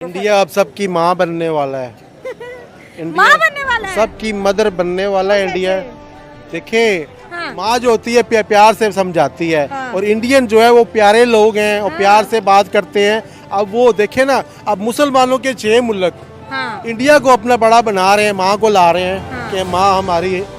India अब सबकी माँ बनने वाला है। इंडिया माँ बनने वाला है। सबकी मदर बनने वाला है इंडिया। देखिए हाँ। माँ जो होती है प्यार से समझाती है। हाँ। और इंडियन जो है वो प्यारे लोग हैं और प्यार से बात करते हैं। अब वो देखे ना, अब मुसलमानों के 6 मुल्क हाँ। इंडिया को अपना बड़ा बना रहे हैं, माँ को ला रहे हैं। हाँ। कि माँ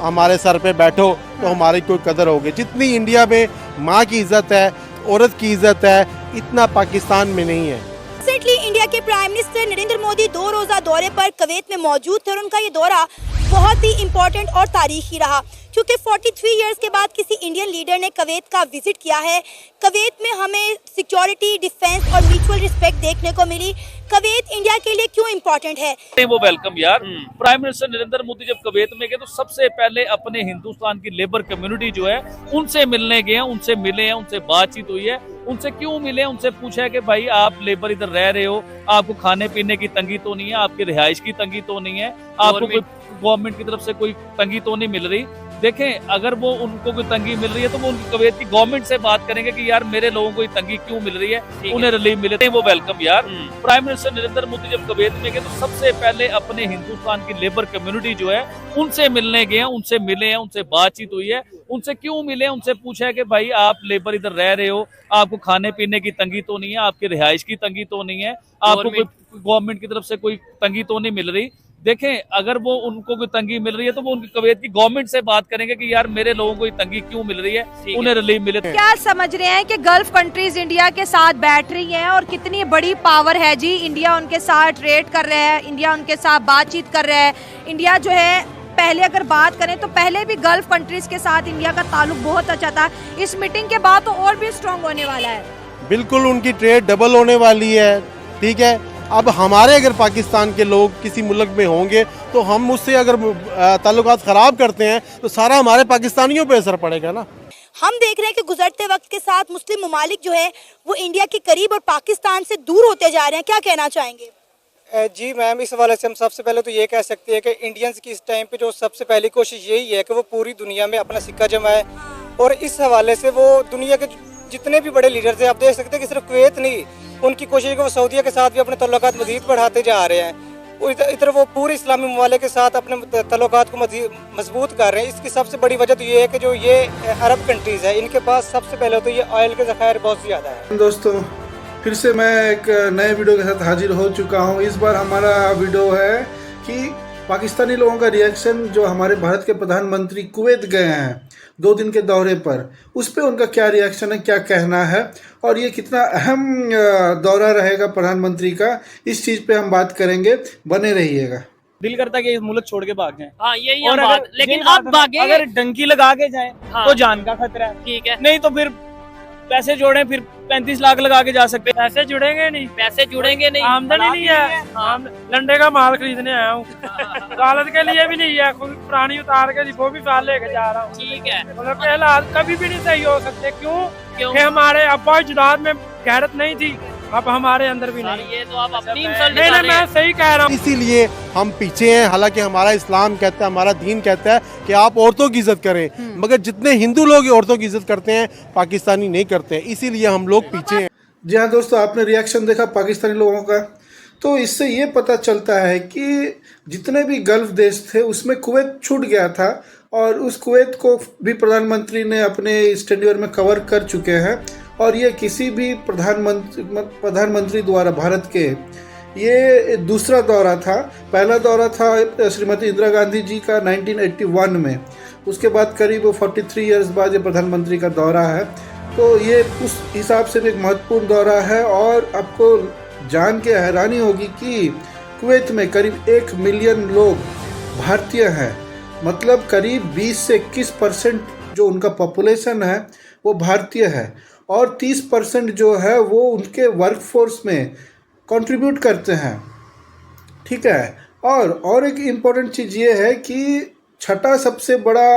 हमारे सर पे बैठो तो हमारी कोई कदर होगी। जितनी इंडिया में माँ की इज्जत है, औरत की इज्जत है, इतना पाकिस्तान में नहीं है। रिसेंटली इंडिया के प्राइम मिनिस्टर नरेंद्र मोदी 2 रोजा दौरे पर कुवैत में मौजूद थे और उनका ये दौरा बहुत ही इम्पोर्टेंट और तारीखी रहा, क्योंकि 43 इयर्स के बाद किसी इंडियन लीडर ने कुवैत का विजिट किया है। कुवैत में हमें सिक्योरिटी, डिफेंस और म्यूचुअल रिस्पेक्ट देखने को मिली। कुवैत इंडिया के लिए क्यों इम्पोर्टेंट है? वो वेलकम यार। प्राइम मिनिस्टर नरेंद्र मोदी जब कुवैत में गए तो सबसे पहले अपने हिंदुस्तान की लेबर कम्युनिटी जो है उनसे मिलने गए हैं, उनसे मिले हैं, उनसे बातचीत हुई है। उनसे क्यों मिले, उनसे पूछा है कि भाई आप लेबर इधर रह रहे हो, आपको खाने पीने की तंगी तो नहीं है, आपकी रिहाइश की तंगी तो नहीं है, आपको कोई गवर्नमेंट की तरफ से कोई तंगी तो नहीं मिल रही। देखें, अगर वो उनको कोई तंगी मिल रही है तो वो उनकी कुवैत की गवर्नमेंट से बात करेंगे कि यार मेरे लोगों को तंगी क्यों मिल रही है, उन्हें रिलीफ मिले। वो वेलकम यार। प्राइम मिनिस्टर नरेंद्र मोदी जब कुवैत में गए तो सबसे पहले अपने हिंदुस्तान की लेबर कम्युनिटी जो है उनसे मिलने गए हैं, उनसे मिले हैं, उनसे बातचीत हुई है। उनसे क्यों मिले, उनसे पूछा है कि भाई आप लेबर इधर रह रहे हो, आपको खाने पीने की तंगी तो नहीं है, आपकी रिहाइश की तंगी तो नहीं है, आपको कोई गवर्नमेंट की तरफ से कोई तंगी तो नहीं मिल रही। देखें, अगर वो उनको कोई तंगी मिल रही है तो वो उनकी कुवैत की गवर्नमेंट से बात करेंगे कि यार मेरे लोगों को तंगी क्यों मिल रही है, उन्हें रिलीफ मिले। क्या समझ रहे हैं कि गल्फ कंट्रीज इंडिया के साथ बैठ रही हैं और कितनी बड़ी पावर है जी। इंडिया उनके साथ ट्रेड कर रहा है, इंडिया उनके साथ बातचीत कर रहा है। इंडिया जो है, पहले अगर बात करें तो पहले भी गल्फ कंट्रीज के साथ इंडिया का ताल्लुक बहुत अच्छा था। इस मीटिंग के बाद तो और भी स्ट्रांग होने वाला है। बिल्कुल, उनकी ट्रेड डबल होने वाली है। ठीक है, अब हमारे अगर पाकिस्तान के लोग किसी मुल्क में होंगे तो हम उससे अगर ताल्लुकात ख़राब करते हैं तो सारा हमारे पाकिस्तानियों पे असर पड़ेगा ना। हम देख रहे हैं कि गुजरते वक्त के साथ मुस्लिम ममालिक जो है वो इंडिया के करीब और पाकिस्तान से दूर होते जा रहे हैं। क्या कहना चाहेंगे? जी मैम, इस हवाले से हम सबसे पहले तो ये कह सकते हैं कि इंडियंस की इस टाइम पे जो सबसे पहली कोशिश यही है कि वो पूरी दुनिया में अपना सिक्का जमाए। और इस हवाले से वो दुनिया के जितने भी बड़े लीडर्स हैं, आप देख सकते हैं कि सिर्फ कुवैत नहीं, उनकी कोशिश है कि वो सऊदीया के साथ भी अपने तल्लुकात मज़ीद बढ़ाते जा रहे हैं। इधर वो पूरे इस्लामी ममालिक के साथ अपने तल्लुकात को मजबूत कर रहे हैं। इसकी सबसे बड़ी वजह तो ये है कि जो ये अरब कंट्रीज़ है, इनके पास सबसे पहले तो ये ऑयल के ज़खायर बहुत ज़्यादा है। दोस्तों, फिर से मैं एक नए वीडियो के साथ हाजिर हो चुका हूं। इस बार हमारा वीडियो है कि पाकिस्तानी लोगों का रिएक्शन जो हमारे भारत के प्रधानमंत्री कुवैत गए हैं 2 दिन के दौरे पर, उस पर उनका क्या रिएक्शन है, क्या कहना है और ये कितना अहम दौरा रहेगा प्रधानमंत्री का, इस चीज़ पे हम बात करेंगे। बने रहिएगा। दिल करता है कि इस मुल्क छोड़ के भाग जाएं। हाँ, यही और बात। लेकिन अब भागे अगर डंकी लगा के जाएं हाँ। तो जान का खतरा है। ठीक है, नहीं तो फिर पैसे जोड़ें, फिर 35 लाख लगा के जा सकते हैं। पैसे जुड़ेंगे नहीं, पैसे जुड़ेंगे नहीं, आमदनी नहीं है। लंडे का माल खरीदने आया हूँ। दालत के लिए भी नहीं है, खुद पुरानी उतार के वो भी साल लेके जा रहा हूँ। ठीक है, मतलब के हालात कभी भी नहीं सही हो सकते। क्यों? क्यों? कि हमारे अब्बा जुदाद में गैरत नहीं थी, अब हमारे अंदर भी नहीं। ये तो आप अपनी इंसल्ट नहीं, दिखा मैं रहे हैं। सही कह रहा हूँ। इसीलिए हम पीछे हैं। हालांकि हमारा इस्लाम कहता है, हमारा दीन कहता है कि आप औरतों की इज्जत करें, मगर जितने हिंदू लोग औरतों की इज्जत करते हैं पाकिस्तानी नहीं करते हैं। इसीलिए हम लोग पीछे हैं। जी हाँ दोस्तों, आपने रिएक्शन देखा पाकिस्तानी लोगों का, तो इससे ये पता चलता है कि जितने भी गल्फ देश थे उसमें कुवैत छूट गया था और उस कुवैत को भी प्रधानमंत्री ने अपने इस टेन्योर में कवर कर चुके हैं। और ये किसी भी प्रधानमंत्री द्वारा भारत के ये दूसरा दौरा था। पहला दौरा था श्रीमती इंदिरा गांधी जी का 1981 में, उसके बाद करीब 43 इयर्स बाद ये प्रधानमंत्री का दौरा है। तो ये उस हिसाब से भी एक महत्वपूर्ण दौरा है। और आपको जान के हैरानी होगी कि कुवैत में करीब 1 मिलियन लोग भारतीय हैं। मतलब करीब 20 से 21% जो उनका पॉपुलेशन है वो भारतीय है और 30% जो है वो उनके वर्कफोर्स में कंट्रीब्यूट करते हैं। ठीक है, और एक इम्पॉर्टेंट चीज़ ये है कि 6ठा सबसे बड़ा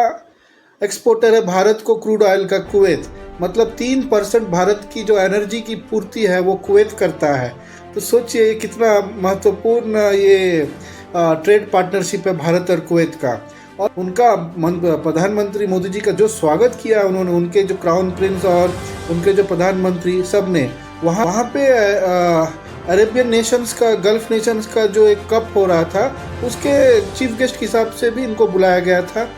एक्सपोर्टर है भारत को क्रूड ऑयल का कुवैत। मतलब 3% भारत की जो एनर्जी की पूर्ति है वो कुवैत करता है। तो सोचिए कितना महत्वपूर्ण ये ट्रेड पार्टनरशिप है भारत और कुवैत का। और उनका प्रधानमंत्री मोदी जी का जो स्वागत किया उन्होंने, उनके जो क्राउन प्रिंस और उनके जो प्रधानमंत्री सब ने वहाँ पे अरेबियन नेशंस का, गल्फ नेशंस का जो एक कप हो रहा था उसके चीफ गेस्ट के हिसाब से भी इनको बुलाया गया था।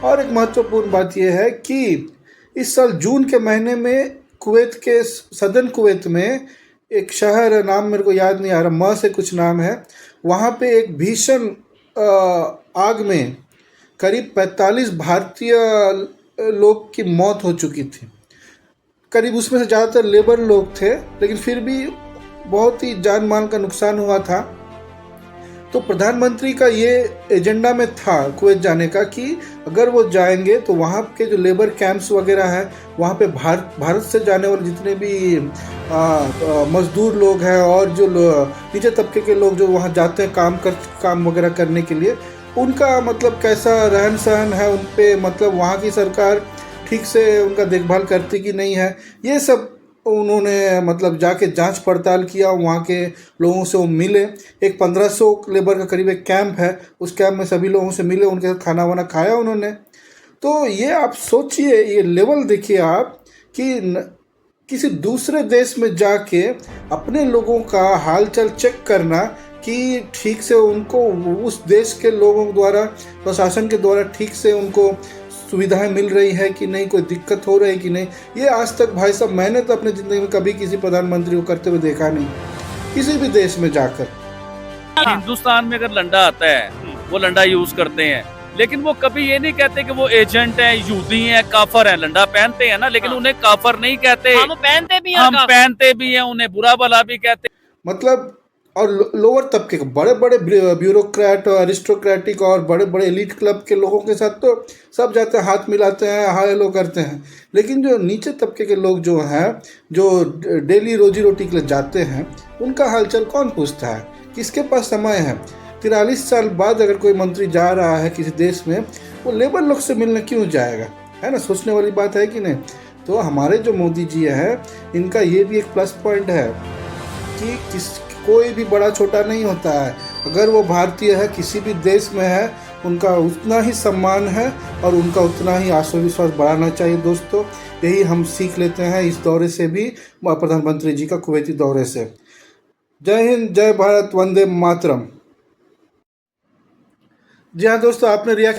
और एक महत्वपूर्ण बात यह है कि इस साल जून के महीने में कुवैत के सदर्न कुवैत में एक शहर, नाम मेरे को याद नहीं आ रहा, म से कुछ नाम है, वहाँ पे एक भीषण आग में करीब 45 भारतीय लोग की मौत हो चुकी थी। करीब उसमें से ज़्यादातर लेबर लोग थे, लेकिन फिर भी बहुत ही जान माल का नुकसान हुआ था। तो प्रधानमंत्री का ये एजेंडा में था कुवैत जाने का कि अगर वो जाएंगे तो वहाँ के जो लेबर कैंप्स वगैरह हैं, वहाँ पे भारत से जाने वाले जितने भी मजदूर लोग हैं और जो नीचे तबके के लोग जो वहाँ जाते हैं काम वगैरह करने के लिए, उनका मतलब कैसा रहन सहन है, उन पे मतलब वहाँ की सरकार ठीक से उनका देखभाल करती कि नहीं है, ये सब उन्होंने मतलब जाके जांच पड़ताल किया। वहाँ के लोगों से वो मिले, एक 1500 लेबर का करीब एक कैंप है, उस कैंप में सभी लोगों से मिले, उनके साथ खाना वाना खाया उन्होंने। तो ये आप सोचिए, ये लेवल देखिए आप कि किसी दूसरे देश में जाके अपने लोगों का हालचाल चेक करना कि ठीक से उनको उस देश के लोगों द्वारा, प्रशासन के द्वारा ठीक से उनको सुविधाएं मिल रही है कि नहीं, कोई दिक्कत हो रही है कि नहीं, ये आज तक भाई साहब मैंने तो अपनी ज़िंदगी में कभी किसी प्रधानमंत्री को करते हुए देखा नहीं, किसी भी देश में जाकर। हिंदुस्तान में अगर लंडा आता है वो लंडा यूज करते हैं, लेकिन वो कभी ये नहीं कहते कि वो एजेंट हैं, यहूदी हैं, काफर हैं। लंडा पहनते हैं ना, लेकिन उन्हें काफर नहीं कहते। हम पहनते भी हैं, हम पहनते भी हैं, उन्हें बुरा भला भी कहते। मतलब और लोअर तबके के बड़े बड़े ब्यूरोक्रेट और अरिस्टोक्रेटिक और बड़े बड़े एलिट क्लब के लोगों के साथ तो सब जाते हैं, हाथ मिलाते हैं, हाय हेलो करते हैं, लेकिन जो नीचे तबके के लोग जो हैं, जो डेली रोजी रोटी के लिए जाते हैं, उनका हालचाल कौन पूछता है? किसके पास समय है? 43 साल बाद अगर कोई मंत्री जा रहा है किसी देश में, वो लेबर लोग से मिलने क्यों जाएगा? है ना, सोचने वाली बात है कि नहीं? तो हमारे जो मोदी जी हैं, इनका ये भी एक प्लस पॉइंट है कि कोई भी बड़ा छोटा नहीं होता है। अगर वो भारतीय है, किसी भी देश में है, उनका उतना ही सम्मान है और उनका उतना ही आत्मविश्वास बढ़ाना चाहिए। दोस्तों, यही हम सीख लेते हैं इस दौरे से भी, प्रधानमंत्री जी का कुवैती दौरे से। जय हिंद, जय भारत, वंदे मातरम। जी हाँ दोस्तों, आपने रिएक्ट